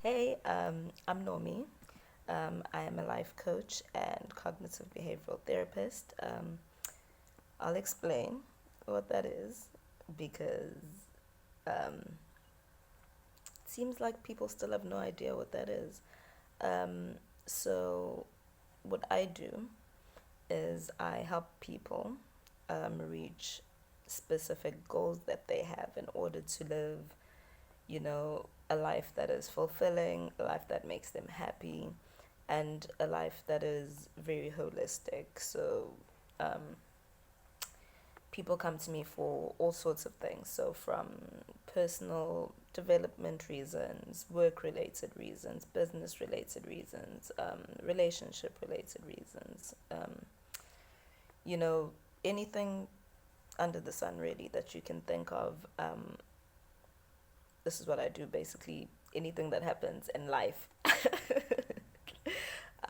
Hey, I'm Nomie. I am a life coach and cognitive behavioral therapist. I'll explain what that is because it seems like people still have no idea what that is. Um, so, what I do is I help people reach specific goals that they have in order to live, a life that is fulfilling, a life that makes them happy, and a life that is very holistic. So, um, people come to me for all sorts of things. So, from personal development reasons, work related reasons, business related reasons, relationship related reasons, you know, anything under the sun really that you can think of. This is what I do basically. Anything that happens in life,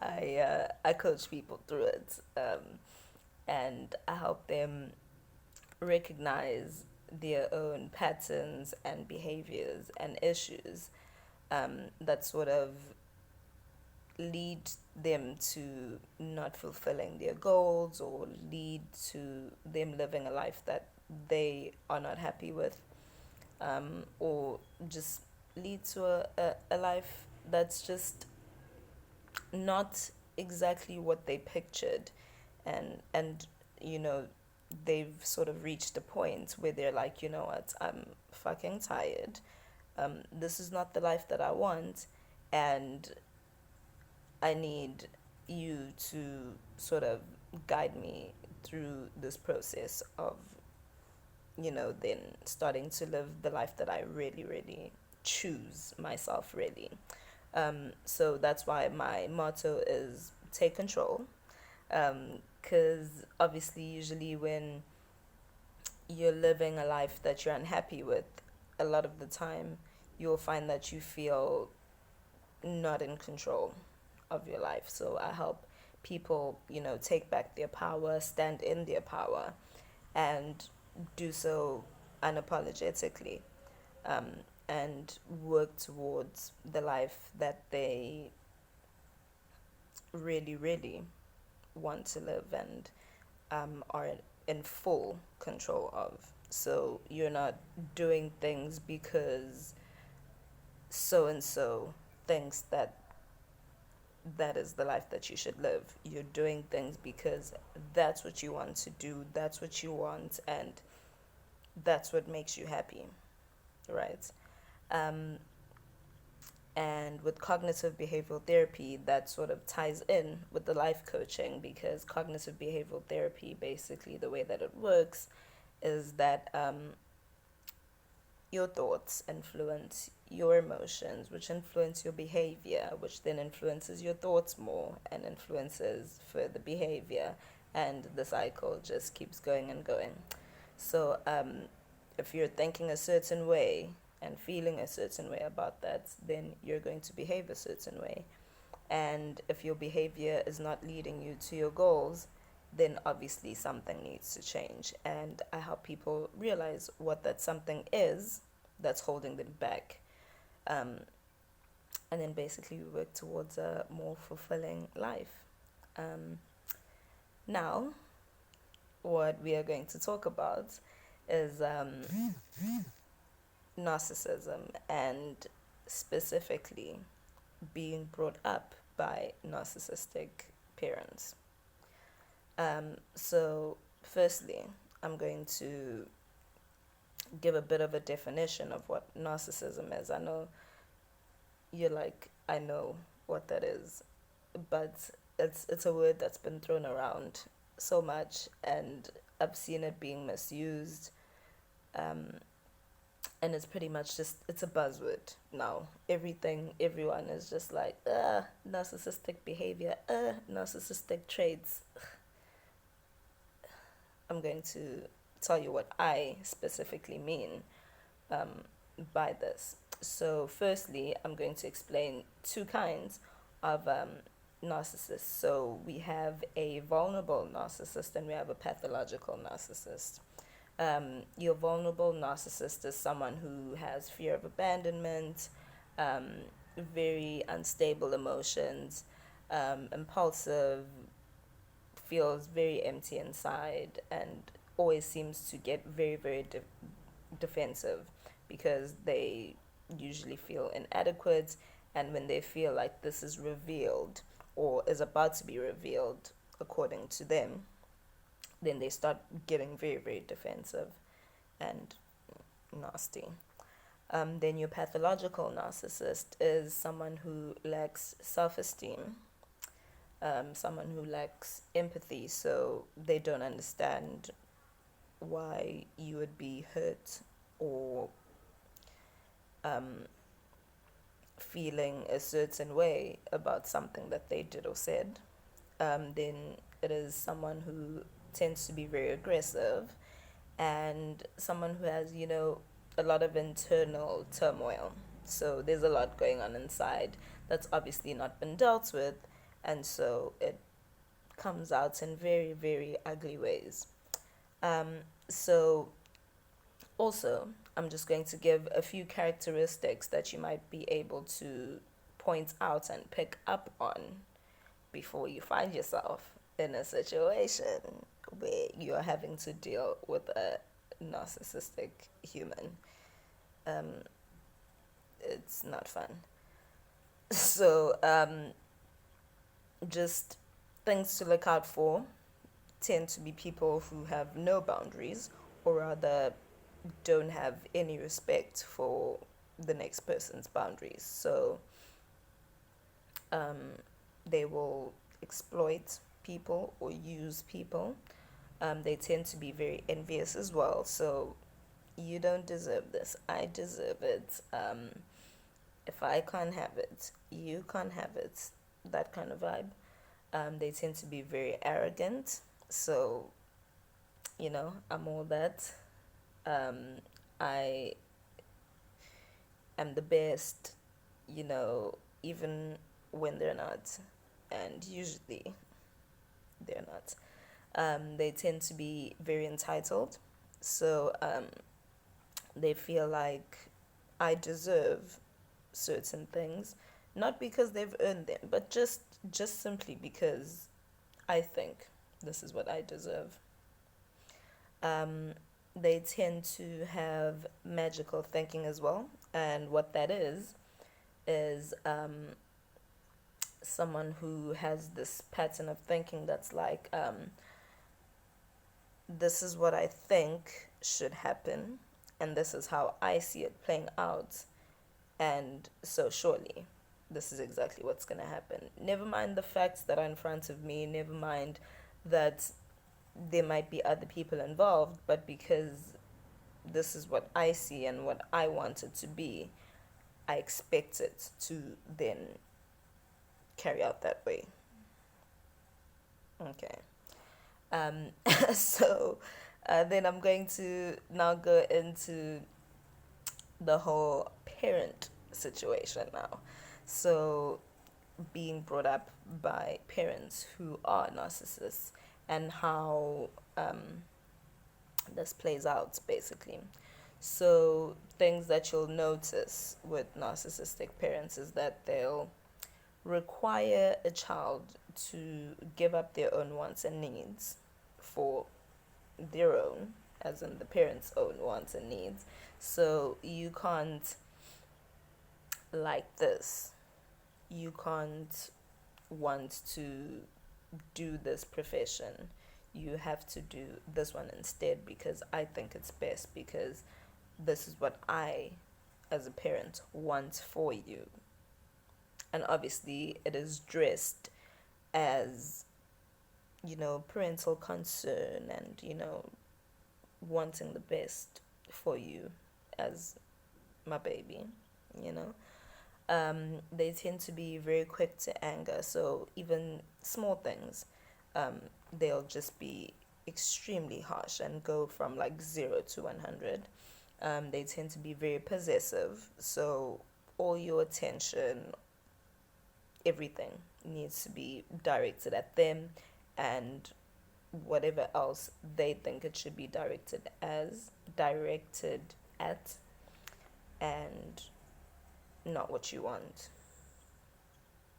I coach people through it, and I help them recognize their own patterns and behaviors and issues that sort of lead them to not fulfilling their goals or lead to them living a life that they are not happy with, or just lead to a life that's just not exactly what they pictured, and you know they've sort of reached a point where they're like, you know what, I'm fucking tired. This is not the life that I want, and I need you to sort of guide me through this process of, then starting to live the life that I really, really choose myself, really. So that's why my motto is take control. Because obviously, usually, when you're living a life that you're unhappy with, a lot of the time, you'll find that you feel not in control of your life. So I help people, take back their power, stand in their power, and do so unapologetically, um, and work towards the life that they really, really want to live and are in full control of. So you're not doing things because so and so thinks that that is the life that you should live. You're doing things because that's what you want to do, that's what you want, and that's what makes you happy, right? Um, and with cognitive behavioral therapy, that sort of ties in with the life coaching because cognitive behavioral therapy, basically, the way that it works is that your thoughts influence your emotions, which influence your behavior, which then influences your thoughts more and influences further behavior. And the cycle just keeps going and going. So, if you're thinking a certain way and feeling a certain way about that, then you're going to behave a certain way. And if your behavior is not leading you to your goals, then obviously something needs to change. And I help people realize what that something is that's holding them back. Um, and then basically we work towards a more fulfilling life. Um, Now, what we are going to talk about is narcissism and specifically being brought up by narcissistic parents. So, firstly, I'm going to give a bit of a definition of what narcissism is. I know you're like, I know what that is, but it's a word that's been thrown around so much, and I've seen it being misused. Um, and it's pretty much just it's a buzzword now. Everyone is just like, narcissistic behavior, narcissistic traits. I'm going to tell you what I specifically mean um, by this. So, firstly, I'm going to explain two kinds of narcissists. So, we have a vulnerable narcissist and we have a pathological narcissist. Your vulnerable narcissist is someone who has fear of abandonment, um, very unstable emotions, impulsive, feels very empty inside, and always seems to get very, very defensive because they usually feel inadequate. And when they feel like this is revealed or is about to be revealed according to them, then they start getting very, very defensive and nasty. Then your pathological narcissist is someone who lacks self esteem, someone who lacks empathy, so they don't understand why you would be hurt or feeling a certain way about something that they did or said. Then it is someone who tends to be very aggressive and someone who has, a lot of internal turmoil. So there's a lot going on inside that's obviously not been dealt with, and so it comes out in very, very ugly ways. So also, I'm just going to give a few characteristics that you might be able to point out and pick up on before you find yourself in a situation where you're having to deal with a narcissistic human. It's not fun. So, just things to look out for tend to be people who have no boundaries, or rather don't have any respect for the next person's boundaries. So they will exploit people or use people. They tend to be very envious as well. So you don't deserve this, I deserve it. If I can't have it, you can't have it. That kind of vibe. They tend to be very arrogant. So, I'm all that. I am the best, even when they're not. And usually they're not. They tend to be very entitled. So they feel like I deserve certain things, not because they've earned them, but just simply because I think this is what I deserve. They tend to have magical thinking as well, and what that is someone who has this pattern of thinking that's like, this is what I think should happen, and this is how I see it playing out, and so surely this is exactly what's going to happen. Never mind the facts that are in front of me, never mind that there might be other people involved, but because this is what I see and what I want it to be, I expect it to then carry out that way. Okay. So then I'm going to now go into the whole parent situation now. So being brought up by parents who are narcissists and how this plays out basically. So things that you'll notice with narcissistic parents is that they'll require a child to give up their own wants and needs for their own, as in the parents' own wants and needs. So you can't like this. You can't want to do this profession. You have to do this one instead because I think it's best, because this is what I, as a parent, want for you. And obviously, it is dressed as, parental concern and, wanting the best for you as my baby, They tend to be very quick to anger, so even small things, they'll just be extremely harsh and go from like 0 to 100. They tend to be very possessive, so all your attention, everything needs to be directed at them, and whatever else they think it should be directed at, and not what you want.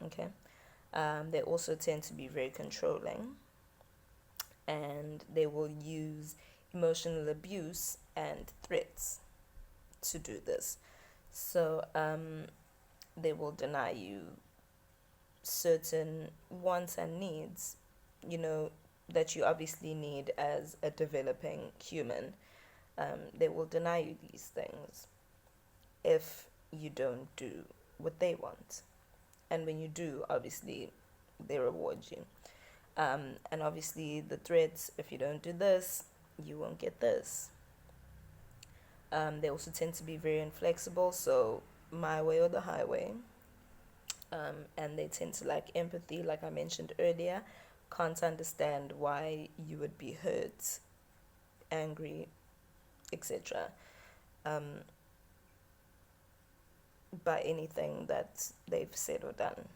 Okay. They also tend to be very controlling, and they will use emotional abuse and threats to do this. So they will deny you certain wants and needs, you know, that you obviously need as a developing human. They will deny you these things if you don't do what they want. And when you do, obviously, they reward you. And obviously, the threats, if you don't do this, you won't get this. They also tend to be very inflexible, so my way or the highway. And they tend to lack empathy, like I mentioned earlier, can't understand why you would be hurt, angry, etc. By anything that they've said or done.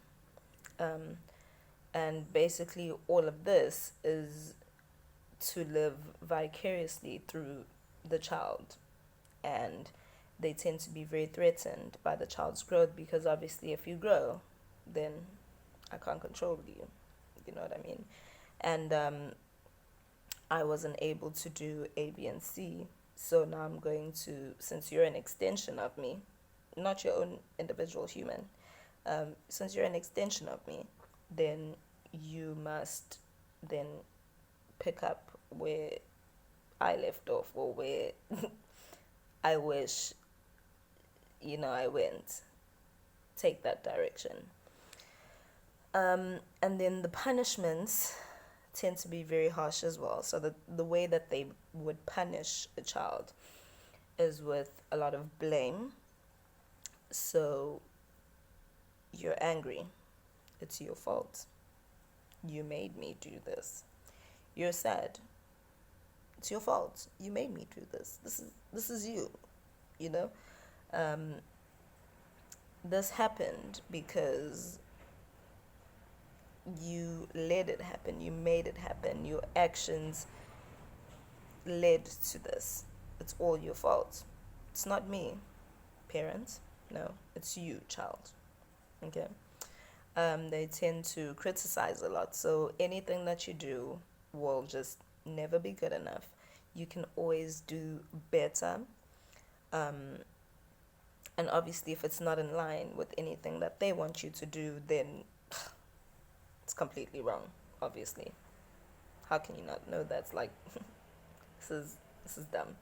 And basically, all of this is to live vicariously through the child. And they tend to be very threatened by the child's growth because obviously, if you grow, then I can't control you. You know what I mean? And I wasn't able to do A, B, and C. So now I'm going to, since you're an extension of me, not your own individual human, since you're an extension of me, then you must then pick up where I left off, or where I wish, I went. Take that direction. And then the punishments tend to be very harsh as well. So the way that they would punish a child is with a lot of blame. So you're angry. It's your fault. You made me do this. You're sad. It's your fault. You made me do this. This is you. You know, this happened because you let it happen. You made it happen. Your actions led to this. It's all your fault. It's not me, parents. No, it's you, child. Okay. They tend to criticize a lot. So anything that you do will just never be good enough. You can always do better. And obviously, if it's not in line with anything that they want you to do, then it's completely wrong. Obviously, how can you not know that's like this is dumb.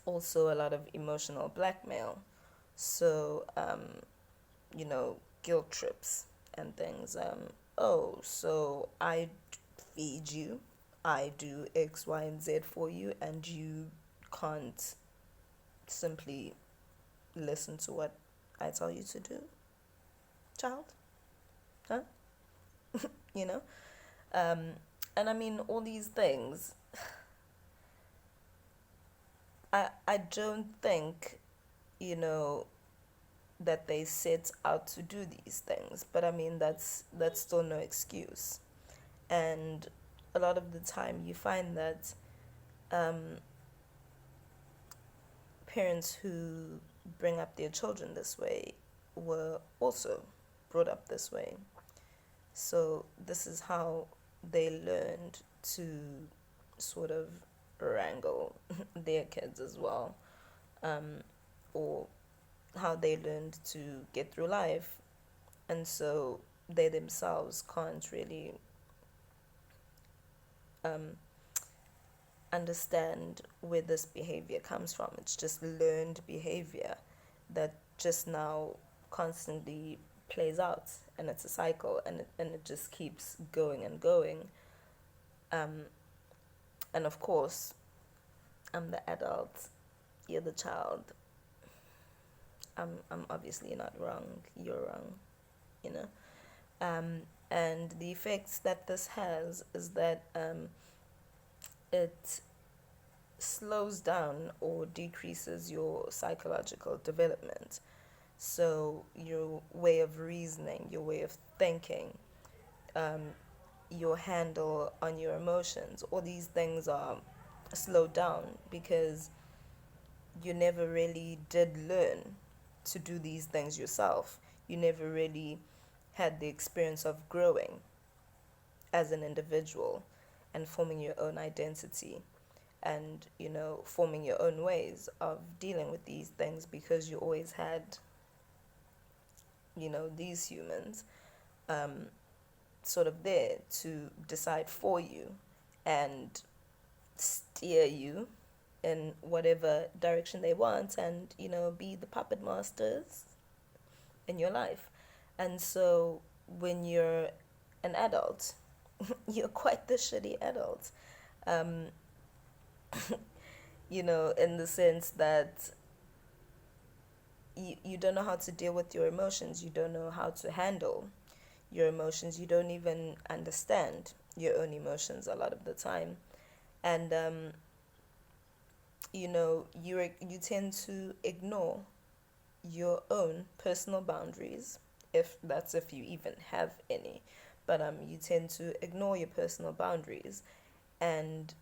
Also, a lot of emotional blackmail. So, guilt trips and things. So I feed you, I do X, Y, and Z for you, and you can't simply listen to what I tell you to do, child? Huh? you know? And I mean, all these things, I don't think, that they set out to do these things. But I mean, that's still no excuse. And a lot of the time you find that parents who bring up their children this way were also brought up this way. So this is how they learned to sort of wrangle their kids as well, or how they learned to get through life. And so they themselves can't really understand where this behavior comes from. It's just learned behavior that just now constantly plays out, and it's a cycle, and it just keeps going and going. And of course, I'm the adult, you're the child. I'm obviously not wrong, you're wrong, you know. And the effects that this has is that it slows down or decreases your psychological development. So your way of reasoning, your way of thinking, your handle on your emotions, all these things are slowed down because you never really did learn to do these things yourself. you never really had the experience of growing as an individual and forming your own identity and, forming your own ways of dealing with these things, because you always had, these humans sort of there to decide for you and steer you in whatever direction they want, and be the puppet masters in your life. And so when you're an adult, you're quite the shitty adult, um, in the sense that you don't know how to deal with your emotions, you don't know how to handle your emotions, you don't even understand your own emotions a lot of the time. And you tend to ignore your own personal boundaries, if you even have any. But you tend to ignore your personal boundaries and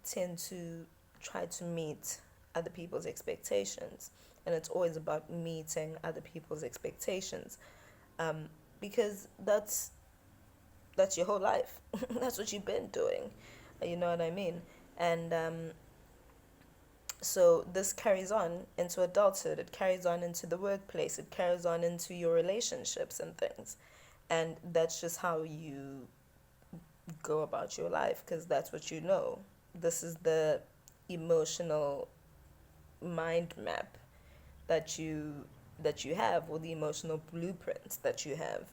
tend to try to meet other people's expectations. And it's always about meeting other people's expectations, because that's your whole life. That's what you've been doing. You know what I mean? And so this carries on into adulthood, it carries on into the workplace, it carries on into your relationships and things. And that's just how you go about your life, because that's what you know. This is the emotional mind map that you have, or the emotional blueprints that you have.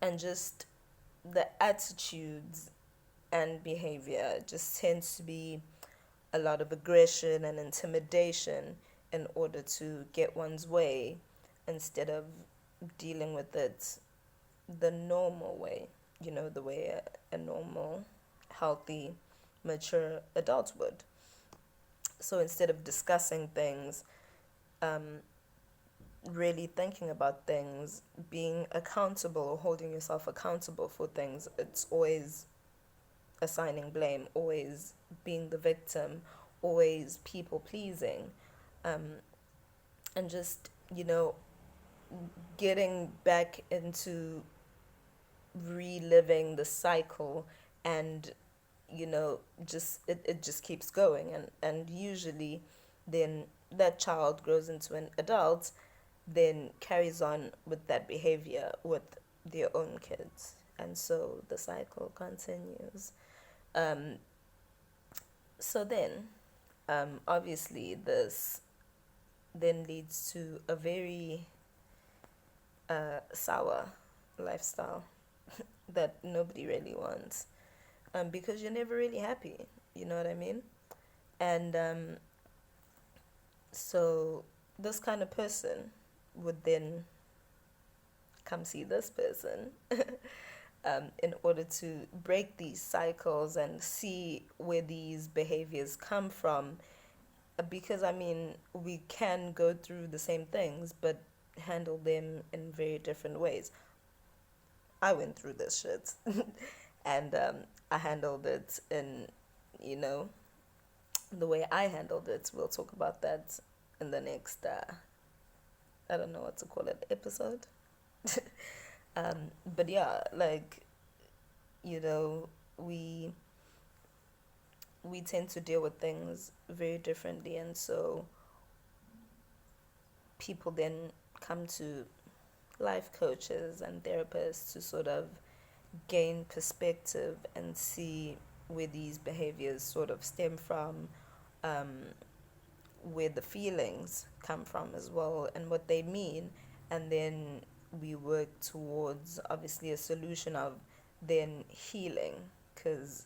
And just the attitudes and behavior just tends to be a lot of aggression and intimidation in order to get one's way, instead of dealing with it the normal way, the way a normal, healthy, mature adult would. So instead of discussing things, really thinking about things, being accountable or holding yourself accountable for things, it's always assigning blame, always being the victim, always people pleasing, and just getting back into reliving the cycle. And it just keeps going, and usually then that child grows into an adult, then carries on with that behavior with their own kids, and so the cycle continues. So then, obviously, this then leads to a very sour lifestyle that nobody really wants, because you're never really happy. You know what I mean? And so this kind of person would then come see this person in order to break these cycles and see where these behaviors come from. Because, we can go through the same things, but handle them in very different ways. I went through this shit, and I handled it in, the way I handled it. We'll talk about that in the next, I don't know what to call it, episode. But yeah, we tend to deal with things very differently, and so people then come to life coaches and therapists to sort of gain perspective and see where these behaviors sort of stem from, where the feelings come from as well, and what they mean. And then we work towards, obviously, a solution of then healing, because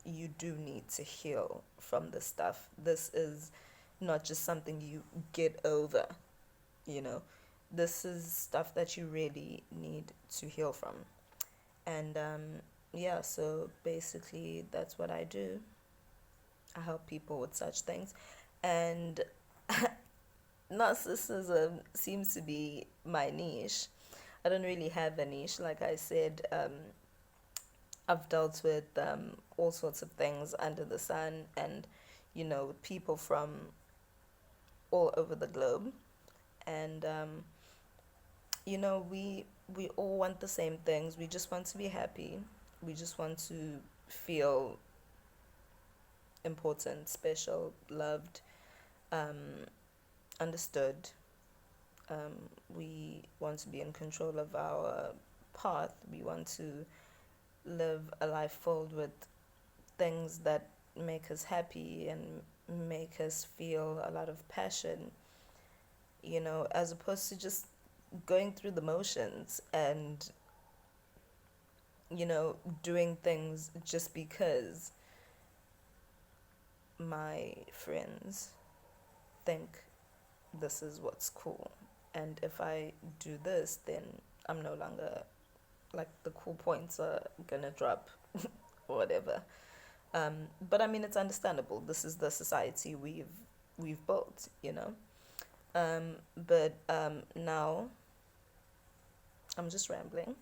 you do need to heal from this stuff. This is not just something you get over, this is stuff that you really need to heal from. And yeah, so basically that's what I do. I help people with such things. And narcissism seems to be my niche. I don't really have a niche. Like I said, I've dealt with all sorts of things under the sun, and people from all over the globe. And we all want the same things. We just want to be happy. We just want to feel important, special, loved, um, understood. We want to be in control of our path. We want to live a life filled with things that make us happy and make us feel a lot of passion, as opposed to just going through the motions and, doing things just because my friends think this is what's cool. And if I do this, then I'm no longer, like, the cool points are gonna drop, or whatever. But I mean, it's understandable. This is the society we've built, But now I'm just rambling,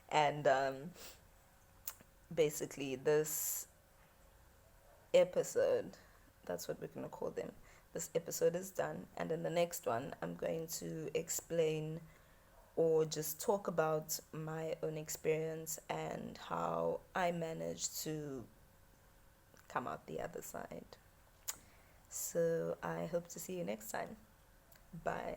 and basically this episode, that's what we're gonna call them. This episode is done, and in the next one, I'm going to explain or just talk about my own experience and how I managed to come out the other side. So I hope to see you next time. Bye.